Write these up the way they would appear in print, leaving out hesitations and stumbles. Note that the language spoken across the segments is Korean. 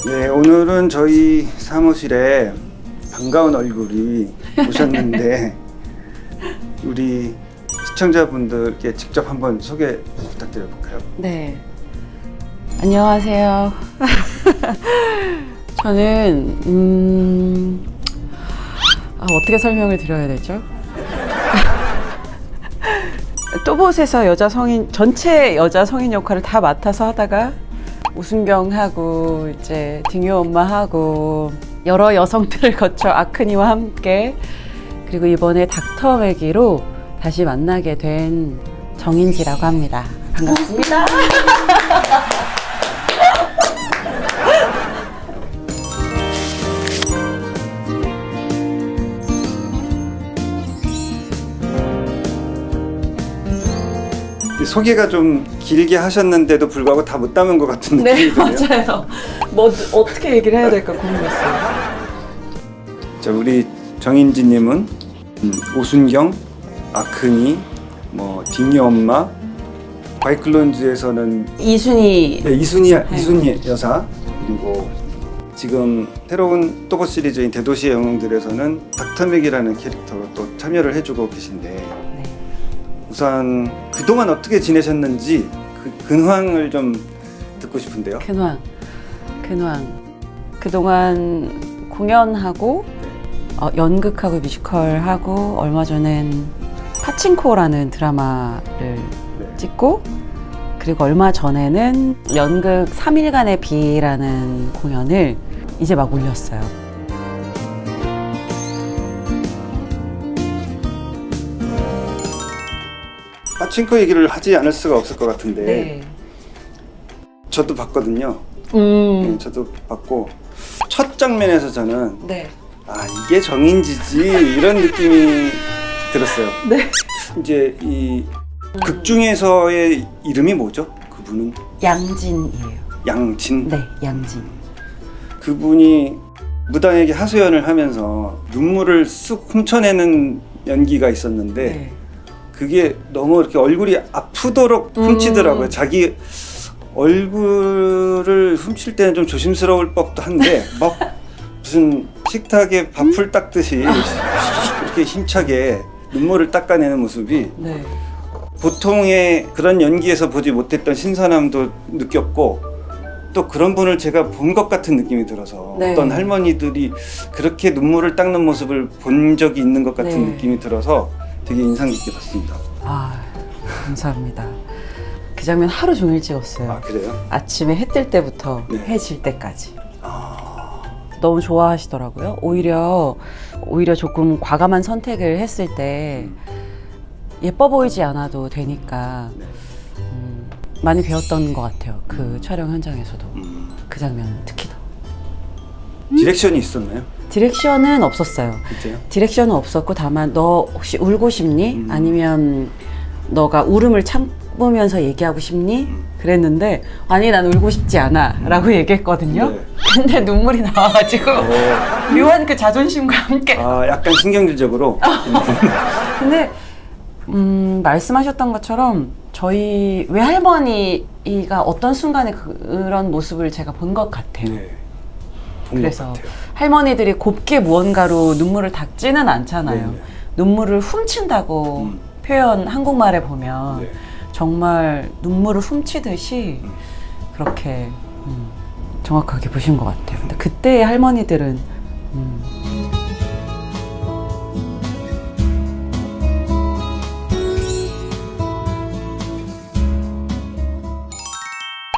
네, 오늘은 저희 사무실에 반가운 얼굴이 오셨는데 우리 시청자분들께 직접 한번 소개 부탁드려볼까요? 네. 안녕하세요. 저는 어떻게 설명을 드려야 되죠? 또봇에서 여자 성인 전체 여자 성인 역할을 다 맡아서 하다가 오순경하고 이제 딩요 엄마하고 여러 여성들을 거쳐 아크니와 함께 그리고 이번에 닥터 매기로 다시 만나게 된 정인지라고 합니다. 반갑습니다. 소개가 좀 길게 하셨는데도 불구하고 다 못 담은 것 같은 느낌이 네, 드네요. 맞아요. 뭐 어떻게 얘기를 해야 될까 고민했어요. 자, 우리 정인지님은 오순경, 아크니, 딩요 엄마, 바이클론즈에서는 이순희. 네, 이순희 여사, 그리고 지금 새로운 또봇 시리즈인 대도시의 영웅들에서는 닥터 맥이라는 캐릭터로 또 참여를 해주고 계신데 네. 우선 그동안 어떻게 지내셨는지 그 근황을 좀 듣고 싶은데요. 근황. 그동안 공연하고 연극하고 뮤지컬하고 얼마 전엔 파친코라는 드라마를 찍고 그리고 얼마 전에는 연극 3일간의 비라는 공연을 이제 막 올렸어요. 파친코 얘기를 하지 않을 수가 없을 것 같은데 네. 저도 봤거든요. 네, 저도 봤고 첫 장면에서 저는 네. 이게 정인지지 이런 느낌이 들었어요. 네. 이제 이 극 중에서의 이름이 뭐죠? 그분은 양진이에요. 양진. 네, 양진. 그분이 무당에게 하소연을 하면서 눈물을 쑥 훔쳐내는 연기가 있었는데 네. 그게 너무 이렇게 얼굴이 아프도록 훔치더라고요. 자기 얼굴을 훔칠 때는 좀 조심스러울 법도 한데 막 무슨 식탁에 밥풀 닦듯이 이렇게 힘차게 눈물을 닦아내는 모습이 네. 보통의 그런 연기에서 보지 못했던 신선함도 느꼈고 또 그런 분을 제가 본 것 같은 느낌이 들어서 네. 어떤 할머니들이 그렇게 눈물을 닦는 모습을 본 적이 있는 것 같은 네. 느낌이 들어서 되게 인상 깊게 봤습니다. 감사합니다. 그 장면 하루 종일 찍었어요. 그래요? 아침에 해 뜰 때부터 네. 해 질 때까지. 너무 좋아하시더라고요. 오히려 조금 과감한 선택을 했을 때 예뻐 보이지 않아도 되니까 많이 배웠던 것 같아요. 그 촬영 현장에서도. 그 장면은 특히 더. 디렉션이 있었나요? 디렉션은 없었어요. 진짜요? 디렉션은 없었고 다만 너 혹시 울고 싶니? 아니면 너가 울음을 참으면서 얘기하고 싶니? 그랬는데 아니 난 울고 싶지 않아 라고 얘기했거든요. 네. 근데 눈물이 나와가지고 묘한 그 자존심과 함께 약간 신경질적으로. 근데 말씀하셨던 것처럼 저희 외할머니가 어떤 순간에 그런 모습을 제가 본 것 같아요. 네. 본 그래서 것 같아요. 할머니들이 곱게 무언가로 눈물을 닦지는 않잖아요. 네네. 눈물을 훔친다고 표현 한국말에 보면 네. 정말 눈물을 훔치듯이 그렇게 정확하게 보신 것 같아요. 근데 그때의 할머니들은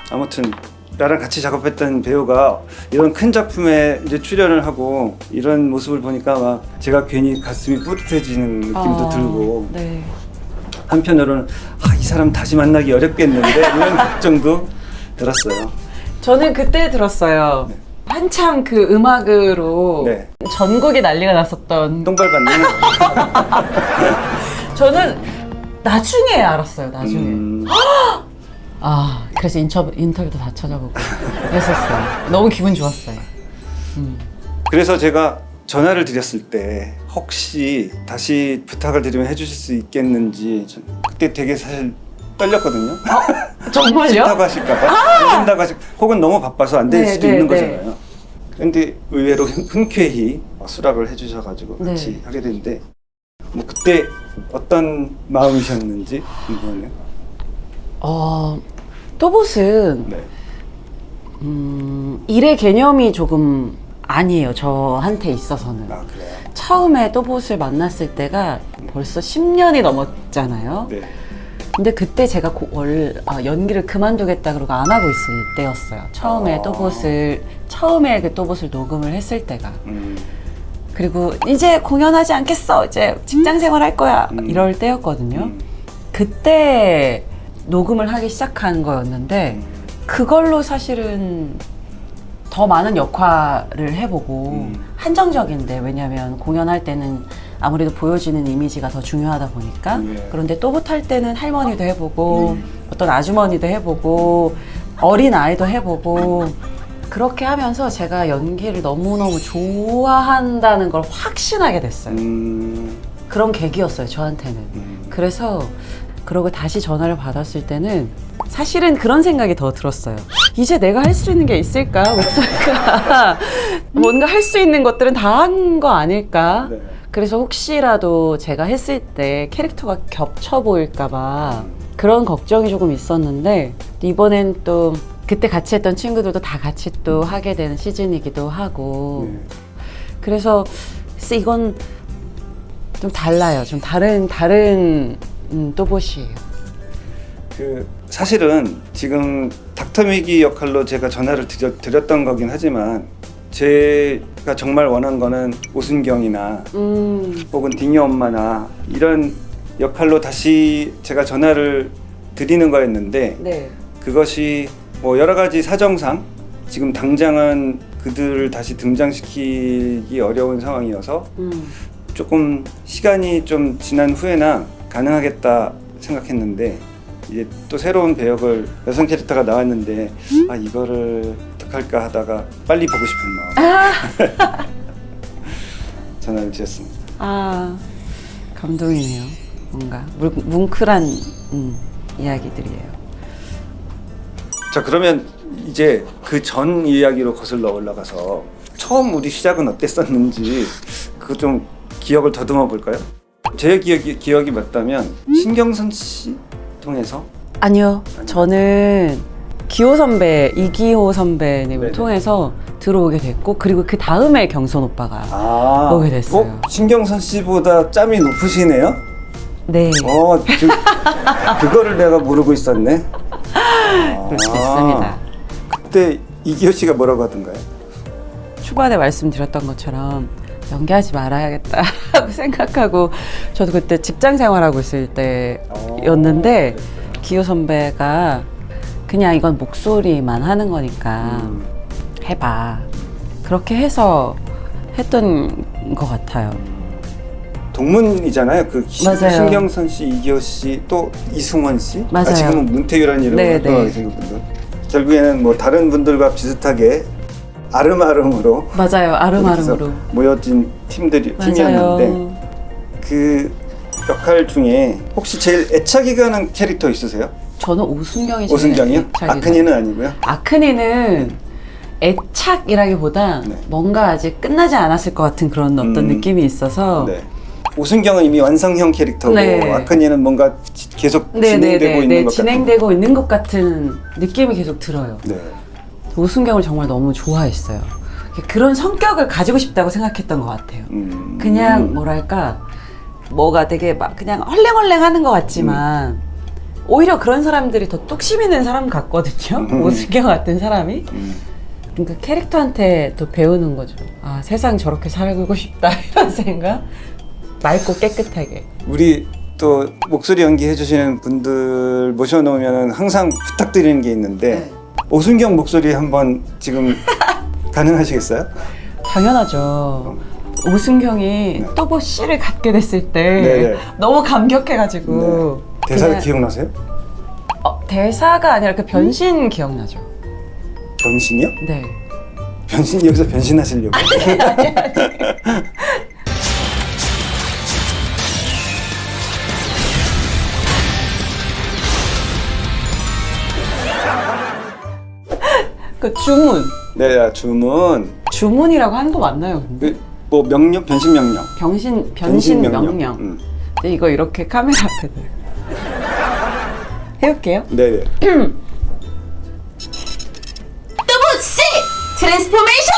아무튼 나랑 같이 작업했던 배우가 이런 큰 작품에 이제 출연을 하고 이런 모습을 보니까 막 제가 괜히 가슴이 뿌듯해지는 느낌도 들고 네. 한편으로는 이 사람 다시 만나기 어렵겠는데 이런 걱정도 들었어요. 저는 그때 들었어요. 한참 그 음악으로 네. 전국이 난리가 났었던 똥발받는. 저는 나중에 알았어요. 나중에. 그래서 인터뷰도 다 찾아보고 그랬었어요. 너무 기분 좋았어요. 그래서 제가 전화를 드렸을 때 혹시 다시 부탁을 드리면 해주실 수 있겠는지 그때 되게 사실 떨렸거든요. 정말요? 싫다고 하실까봐, 안 된다고 하실, 혹은 너무 바빠서 안 될 네, 수도 네, 있는 네. 거잖아요. 근데 의외로 흔쾌히 수락을 해주셔가지고 네. 같이 하게 됐는데, 뭐 그때 어떤 마음이셨는지 궁금하네요. 또봇은 네. 일의 개념이 조금 아니에요. 저한테 있어서는. 아 그래요. 처음에 또봇을 만났을 때가 벌써 10년이 넘었잖아요. 네. 근데 그때 제가 연기를 그만두겠다 그러고 안 하고 있을 때였어요. 처음에 그 또봇을 녹음을 했을 때가. 그리고 이제 공연하지 않겠어. 이제 직장 생활 할 거야. 이럴 때였거든요. 그때 녹음을 하기 시작한 거였는데 그걸로 사실은 더 많은 역할을 해보고 한정적인데, 왜냐면 공연할 때는 아무래도 보여지는 이미지가 더 중요하다 보니까. 예. 그런데 또봇 할 때는 할머니도 해보고 어떤 아주머니도 해보고 어린 아이도 해보고, 그렇게 하면서 제가 연기를 너무너무 좋아한다는 걸 확신하게 됐어요. 그런 계기였어요, 저한테는. 그래서 그러고 다시 전화를 받았을 때는 사실은 그런 생각이 더 들었어요. 이제 내가 할 수 있는 게 있을까? 목소리가 뭔가 할 수 있는 것들은 다 한 거 아닐까? 네. 그래서 혹시라도 제가 했을 때 캐릭터가 겹쳐 보일까봐 그런 걱정이 조금 있었는데, 이번엔 또 그때 같이 했던 친구들도 다 같이 또 하게 되는 시즌이기도 하고. 네. 그래서 이건 좀 달라요. 좀 다른 또봇이에요. 사실은 지금 닥터 미기 역할로 제가 전화를 드렸던 거긴 하지만, 제가 정말 원한 거는 오순경이나 혹은 딩이 엄마나 이런 역할로 다시 제가 전화를 드리는 거였는데, 네. 그것이 뭐 여러 가지 사정상 지금 당장은 그들을 다시 등장시키기 어려운 상황이어서 조금 시간이 좀 지난 후에나 가능하겠다 생각했는데, 이제 또 새로운 배역을, 여성 캐릭터가 나왔는데 이거를 어떡할까 하다가 빨리 보고 싶은 마음 전화를 드렸습니다. 감동이네요. 뭔가 뭉클한 이야기들이에요. 자, 그러면 이제 그 전 이야기로 거슬러 올라가서 처음 우리 시작은 어땠었는지 그거 좀 기억을 더듬어 볼까요? 제 기억이 맞다면 신경선 씨 통해서? 아니요. 저는 이기호 선배님을 네네. 통해서 들어오게 됐고, 그리고 그 다음에 경선 오빠가 오게 됐어요. 신경선 씨보다 짬이 높으시네요? 네. 그거를 내가 모르고 있었네. 그럴 수도 있습니다. 그때 이기호 씨가 뭐라고 하던가요? 초반에 말씀드렸던 것처럼 연기하지 말아야겠다 하고 생각하고, 저도 그때 직장 생활하고 있을 때였는데 기호 선배가 그냥 이건 목소리만 하는 거니까 해봐, 그렇게 해서 했던 것 같아요. 동문이잖아요. 맞아요. 신경선 씨, 이기호 씨, 또 이승원 씨. 맞아요. 지금은 문태규라는 이름으로 네, 활동하시는 분들. 결국에는 뭐 다른 분들과 비슷하게 아름아름으로 맞아요. 아름아름으로 모여진 팀이었는데, 그 역할 중에 혹시 제일 애착이 가는 캐릭터 있으세요? 저는 오순경이 제일 오순경이요? 애착이 아크니는 아니고요? 아크니는 애착이라기보다 네. 뭔가 아직 끝나지 않았을 것 같은 그런 어떤 느낌이 있어서. 네. 오순경은 이미 완성형 캐릭터고, 네. 아크니는 뭔가 계속 진행되고 있는 것 진행되고 있는 것 같은 느낌이 계속 들어요. 네. 오순경을 정말 너무 좋아했어요. 그런 성격을 가지고 싶다고 생각했던 것 같아요. 그냥 뭐랄까, 뭐가 되게 막 그냥 헐랭헐랭 하는 것 같지만 오히려 그런 사람들이 더 뚝심 있는 사람 같거든요. 오순경 같은 사람이. 그러니까 캐릭터한테 또 배우는 거죠. 세상 저렇게 살고 싶다 이런 생각. 맑고 깨끗하게. 우리 또 목소리 연기 해주시는 분들 모셔놓으면 항상 부탁드리는 게 있는데, 네. 오순경 목소리 한번 지금 가능하시겠어요? 당연하죠. 오순경이 또봇 씨를 갖게 됐을 때 네네. 너무 감격해가지고. 대사 그냥- 기억나세요? 대사가 아니라 그 변신 기억나죠. 변신이요? 네. 변신, 여기서 변신하시려고? 그 주문. 네, 주문. 주문이라고 하는 거 맞나요? 근데? 뭐 명령, 변신 명령. 변신 명령. 근데 이거 이렇게 카메라 앞에 해볼게요. 네네. 또보씨 트랜스포메이션.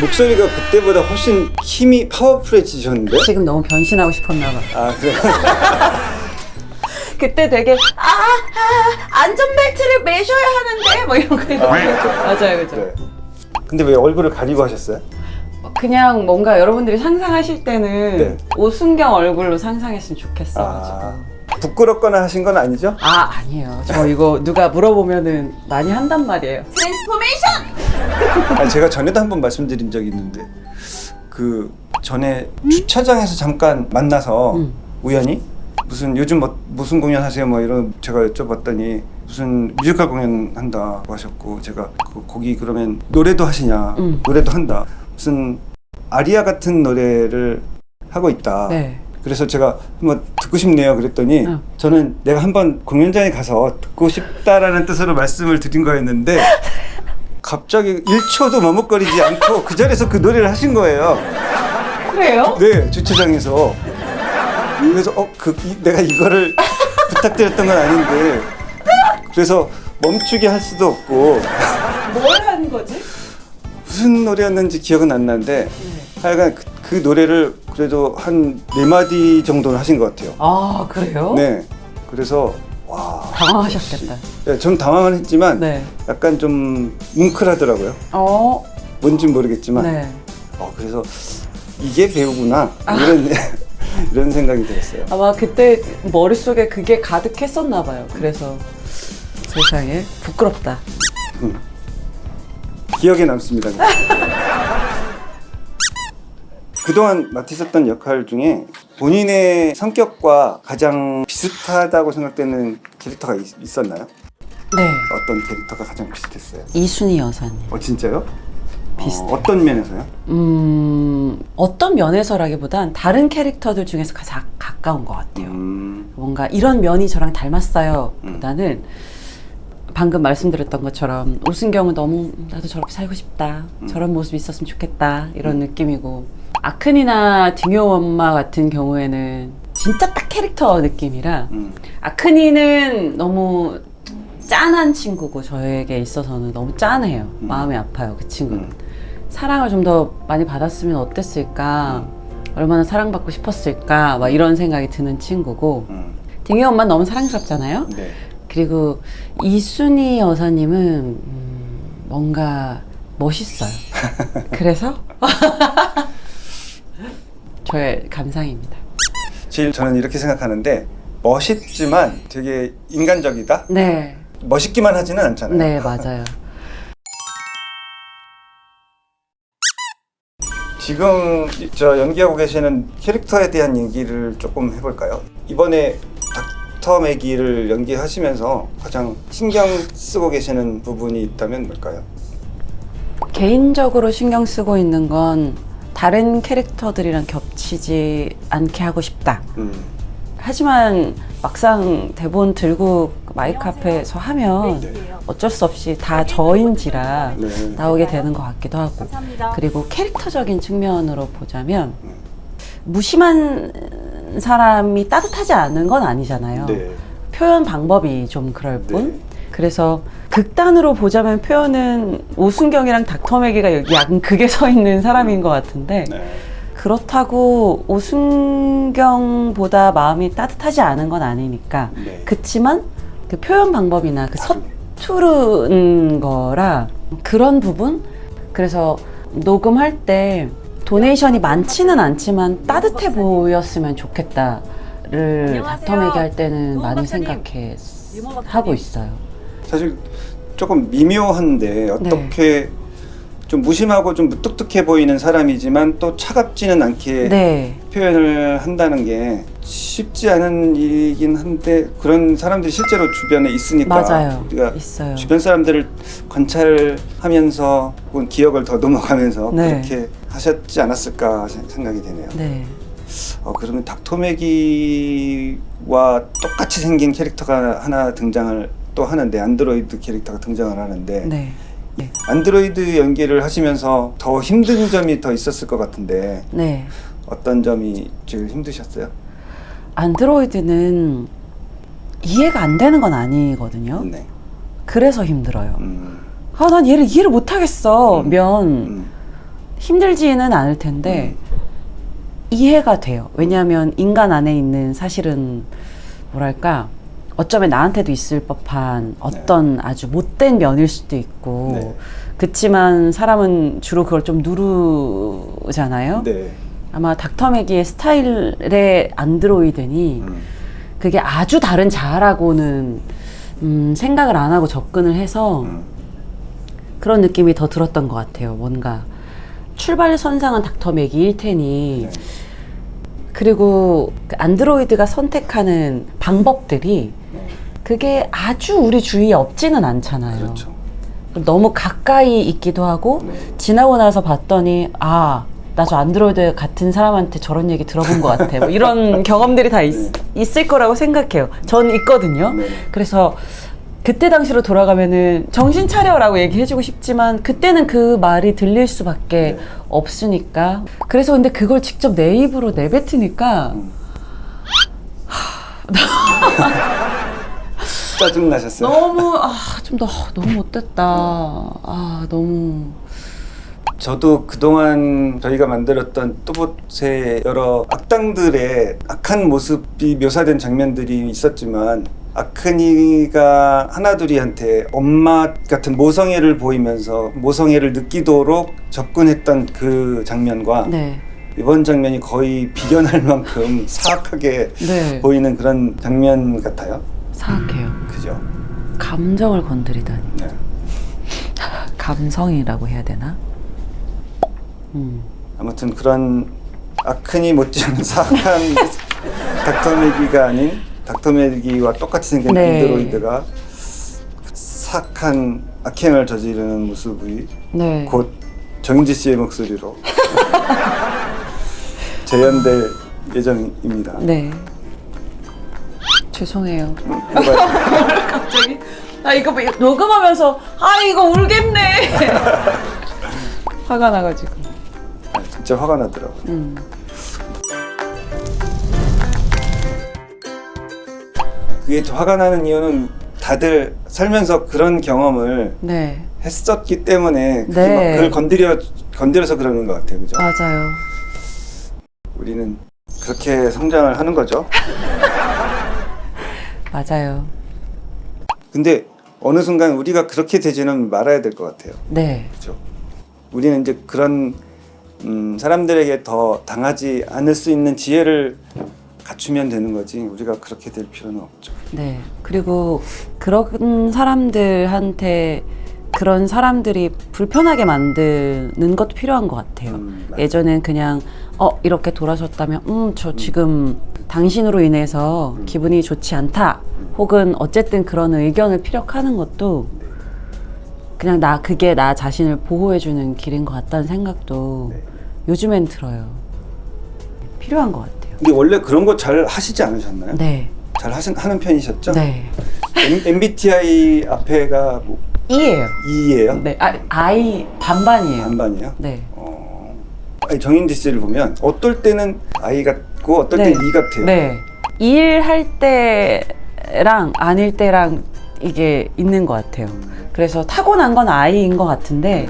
목소리가 그때보다 훨씬 힘이 파워풀해지셨는데? 지금 너무 변신하고 싶었나 봐. 아, 그래. 그때 되게 안전벨트를 매셔야 하는데 뭐 이런 거 맞아요, 그죠? 네. 근데 왜 얼굴을 가리고 하셨어요? 그냥 뭔가 여러분들이 상상하실 때는 네. 오순경 얼굴로 상상했으면 좋겠어가지고. 부끄럽거나 하신 건 아니죠? 아니에요. 저 이거 누가 물어보면은 많이 한단 말이에요. 트랜스포메이션. 아니, 제가 전에도 한번 말씀드린 적이 있는데 그 전에 주차장에서 잠깐 만나서 우연히 무슨 요즘 무슨 공연 하세요? 뭐 이런 제가 여쭤봤더니 무슨 뮤지컬 공연 한다고 하셨고 제가 거기 그러면 노래도 하시냐? 노래도 한다. 무슨 아리아 같은 노래를 하고 있다. 네. 그래서 제가 한번 듣고 싶네요. 그랬더니 저는 내가 한번 공연장에 가서 듣고 싶다라는 뜻으로 말씀을 드린 거였는데 갑자기 1초도 머뭇거리지 않고 그 자리에서 그 노래를 하신 거예요. 그래요? 네, 주차장에서. 그래서 내가 이거를 부탁드렸던 건 아닌데 그래서 멈추게 할 수도 없고 뭘 하는 거지? 무슨 노래였는지 기억은 안 나는데 하여간 그 노래를 그래도 한 4마디 정도는 하신 것 같아요. 아, 그래요? 네. 그래서 와. 당황하셨겠다. 네, 전 당황은 했지만 네. 약간 좀 뭉클하더라고요. 뭔진 모르겠지만. 네. 그래서 이게 배우구나 이런 이런 생각이 들었어요. 아마 그때 머릿속에 그게 가득했었나 봐요. 그래서 세상에 부끄럽다. 기억에 남습니다. 그동안 맡으셨던 역할 중에 본인의 성격과 가장 비슷하다고 생각되는 캐릭터가 있었나요? 네. 어떤 캐릭터가 가장 비슷했어요? 이순희 여사님. 진짜요? 비슷해요. 어떤 면에서요? 어떤 면에서라기보단 다른 캐릭터들 중에서 가장 가까운 것 같아요. 뭔가 이런 면이 저랑 닮았어요 보다는 방금 말씀드렸던 것처럼 오순경은 너무 나도 저렇게 살고 싶다, 저런 모습이 있었으면 좋겠다 이런 느낌이고, 아크니나 딩요 엄마 같은 경우에는 진짜 딱 캐릭터 느낌이라 아크니는 너무 짠한 친구고 저에게 있어서는 너무 짠해요. 마음이 아파요. 그 친구는 사랑을 좀 더 많이 받았으면 어땠을까, 얼마나 사랑받고 싶었을까 막 이런 생각이 드는 친구고, 딩요 엄마는 너무 사랑스럽잖아요. 네. 그리고 이순희 여사님은 뭔가 멋있어요. 그래서 저의 감상입니다. 저는 이렇게 생각하는데 멋있지만 되게 인간적이다? 네. 멋있기만 하지는 않잖아요. 네, 맞아요. 지금 저 연기하고 계시는 캐릭터에 대한 얘기를 조금 해볼까요? 이번에 닥터 매기를 연기하시면서 가장 신경 쓰고 계시는 부분이 있다면 뭘까요? 개인적으로 신경 쓰고 있는 건 다른 캐릭터들이랑 겹치지 않게 하고 싶다. 하지만 막상 대본 들고 마이크 앞에서 하면 어쩔 수 없이 다 저인지라 네. 나오게 되는 것 같기도 하고, 그리고 캐릭터적인 측면으로 보자면 무심한 사람이 따뜻하지 않은 건 아니잖아요. 네. 표현 방법이 좀 그럴 뿐. 네. 그래서 극단으로 보자면 표현은 오순경이랑 닥터 매기가 약간 극에 서 있는 사람인 것 같은데, 네. 그렇다고 오순경보다 마음이 따뜻하지 않은 건 아니니까. 네. 그치만 그 표현 방법이나 그 서투른 거라 그런 부분. 그래서 녹음할 때 도네이션이 많지는 않지만 따뜻해 보였으면 좋겠다를 닥터 매기 할 때는 많이 생각하고 있어요. 사실 조금 미묘한데 어떻게 좀 무심하고 좀 무뚝뚝해 보이는 사람이지만 또 차갑지는 않게 네. 표현을 한다는 게 쉽지 않은 일이긴 한데 그런 사람들이 실제로 주변에 있으니까 맞아요. 우리가 있어요. 주변 사람들을 관찰하면서 혹은 기억을 더듬어가면서 네. 그렇게 하셨지 않았을까 생각이 되네요. 네. 그러면 닥터 매기와 똑같이 생긴 캐릭터가 하나 등장을 또 하는데 안드로이드 캐릭터가 등장을 하는데 네. 안드로이드 연기를 하시면서 더 힘든 점이 더 있었을 것 같은데 네. 어떤 점이 제일 힘드셨어요? 안드로이드는 이해가 안 되는 건 아니거든요. 네. 그래서 힘들어요. 아, 난 얘를 이해를 못 하겠어.면 힘들지는 않을 텐데 이해가 돼요. 왜냐하면 인간 안에 있는 사실은 뭐랄까 어쩌면 나한테도 있을 법한 어떤 아주 못된 면일 수도 있고 네. 그치만 사람은 주로 그걸 좀 누르잖아요. 네. 아마 닥터 매기의 스타일의 안드로이드니 그게 아주 다른 자아라고는 생각을 안 하고 접근을 해서 그런 느낌이 더 들었던 것 같아요. 뭔가 출발선상은 닥터 매기일 테니 네. 그리고 그 안드로이드가 선택하는 방법들이 그게 아주 우리 주위에 없지는 않잖아요. 그렇죠. 너무 가까이 있기도 하고 네. 지나고 나서 봤더니 아, 나 저 안드로이드 같은 사람한테 저런 얘기 들어본 것 같아. 뭐 이런 경험들이 다 있을 거라고 생각해요. 전 있거든요. 네. 그래서 그때 당시로 돌아가면은 정신 차려라고 얘기해주고 싶지만 그때는 그 말이 들릴 수밖에 네. 없으니까. 그래서 근데 그걸 직접 내 입으로 내뱉으니까 짜증 나셨어요? 너무 너무 못됐다. 너무 저도 그동안 저희가 만들었던 또봇의 여러 악당들의 악한 모습이 묘사된 장면들이 있었지만 아크니가 하나둘이한테 엄마 같은 모성애를 보이면서 모성애를 느끼도록 접근했던 그 장면과 네. 이번 장면이 거의 비견할 만큼 사악하게 네. 보이는 그런 장면 같아요. 사악해요. 그죠? 감정을 건드리다니. 네. 감성이라고 해야 되나? 아무튼 그런 아크니 못지않은 사악한 닥터 매기가 아닌 닥터 매기와 똑같이 생긴 네. 안드로이드가 사악한 악행을 저지르는 모습이 네. 곧 정인지 씨의 목소리로 재현될 예정입니다. 네. 죄송해요. 뭐가 갑자기 이거 뭐 녹음하면서 이거 울겠네. 화가 나가지고. 진짜 화가 나더라고요. 그게 화가 나는 이유는 다들 살면서 그런 경험을 네. 했었기 때문에 네. 그걸 건드려서 그러는 것 같아요. 그죠? 맞아요. 우리는 그렇게 성장을 하는 거죠. 맞아요. 근데 어느 순간 우리가 그렇게 되지는 말아야 될 것 같아요. 네. 그렇죠? 우리는 이제 그런 사람들에게 더 당하지 않을 수 있는 지혜를 갖추면 되는 거지 우리가 그렇게 될 필요는 없죠. 네. 그리고 그런 사람들한테 그런 사람들이 불편하게 만드는 것도 필요한 것 같아요. 맞아요. 예전엔 그냥 이렇게 돌아섰다면 저 지금 당신으로 인해서 기분이 좋지 않다. 혹은 어쨌든 그런 의견을 피력하는 것도 그냥 그게 나 자신을 보호해주는 길인 것 같다는 생각도 네. 요즘엔 들어요. 필요한 것 같아요. 근데 원래 그런 거 잘 하시지 않으셨나요? 네. 잘 하는 편이셨죠? 네. MBTI 앞에가 뭐 E예요. E예요? 네. I 반반이에요. 반반이에요? 네. 아니, 정인지 씨를 보면 어떨 때는 I 같고 어떨 네. 때는 E 같아요. 네. 일할 때랑 아닐 때랑 이게 있는 것 같아요. 그래서 타고난 건 I인 것 같은데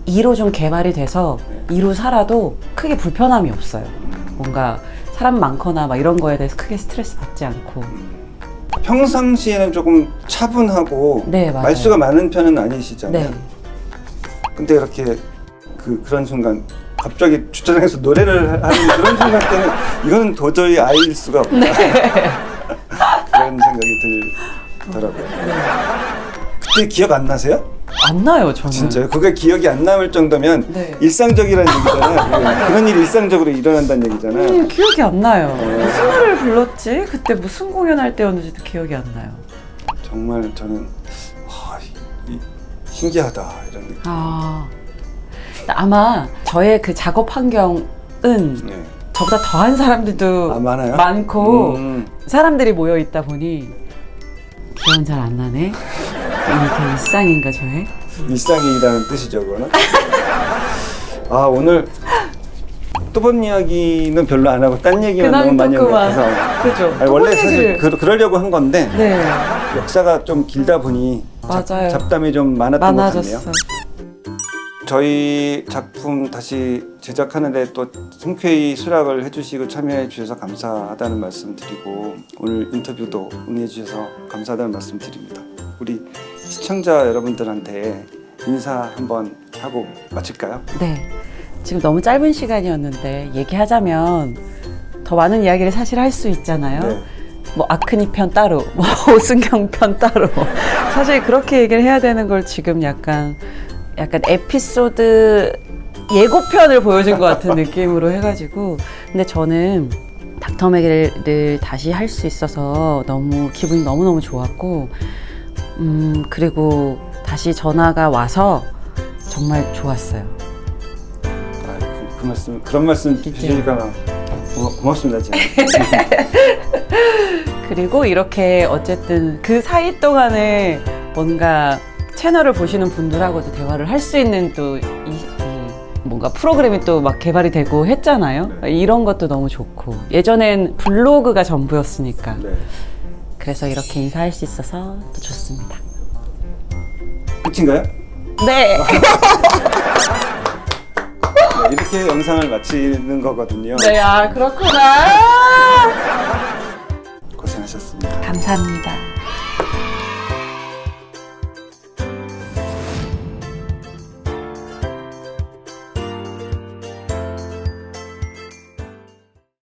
E로 좀 개발이 돼서 E로 살아도 크게 불편함이 없어요. 뭔가 사람 많거나 막 이런 거에 대해서 크게 스트레스 받지 않고. 평상시에는 조금 차분하고 네, 맞아요. 말수가 많은 편은 아니시잖아요. 네. 근데 이렇게 그런 순간 갑자기 주차장에서 노래를 하는 그런 순간 때는 이거는 도저히 아이일 수가 없다. 네. 그런 생각이 들더라고요. 그때 기억 안 나세요? 안 나요, 저는. 진짜요? 그게 기억이 안 남을 정도면 네. 일상적이라는 얘기잖아요. 그런 일이 일상적으로 일어난다는 얘기잖아요. 기억이 안 나요. 무슨 노래를 불렀지? 그때 무슨 공연할 때였는지도 기억이 안 나요. 정말 저는 신기하다 이런 느낌. 아마 저의 그 작업 환경은 네. 저보다 더한 사람들도 많아요? 많고 사람들이 모여 있다 보니 기억은 잘 안 나네. 이게 일상인가 저의? 일상이라는 뜻이죠, 그거는. 아, 오늘 또본 이야기는 별로 안 하고 딴 얘기만 너무 많이 한 것 같아서. 그죠. 아니, 원래 사실 그러려고 한 건데 네. 역사가 좀 길다 보니 맞아요. 잡담이 좀 많았던 것 같네요. 많아졌어. 저희 작품 다시 제작하는데 또 흔쾌히 수락을 해주시고 참여해 주셔서 감사하다는 말씀 드리고 오늘 인터뷰도 응해 주셔서 감사하다는 말씀 드립니다. 우리 시청자 여러분들한테 인사 한번 하고 마칠까요? 네. 지금 너무 짧은 시간이었는데 얘기하자면 더 많은 이야기를 사실 할 수 있잖아요. 네. 뭐 아크니 편 따로, 뭐 오순경 편 따로. 사실 그렇게 얘기를 해야 되는 걸 지금 약간 에피소드 예고편을 보여준 것 같은 느낌으로 해가지고. 근데 저는 닥터맥을 다시 할 수 있어서 너무 기분이 너무너무 좋았고, 그리고 다시 전화가 와서 정말 좋았어요. 아, 그 말씀 그런 말씀 주시니까 고맙습니다. 제가. 그리고 이렇게 어쨌든 그 사이 동안에 뭔가 채널을 보시는 분들하고도 대화를 할 수 있는 또 뭔가 프로그램이 또 막 개발이 되고 했잖아요. 네. 이런 것도 너무 좋고 예전엔 블로그가 전부였으니까 네. 그래서 이렇게 인사할 수 있어서 또 좋습니다. 끝인가요? 네. 네, 이렇게 영상을 마치는 거거든요. 네, 아 그렇구나. 고생하셨습니다. 감사합니다.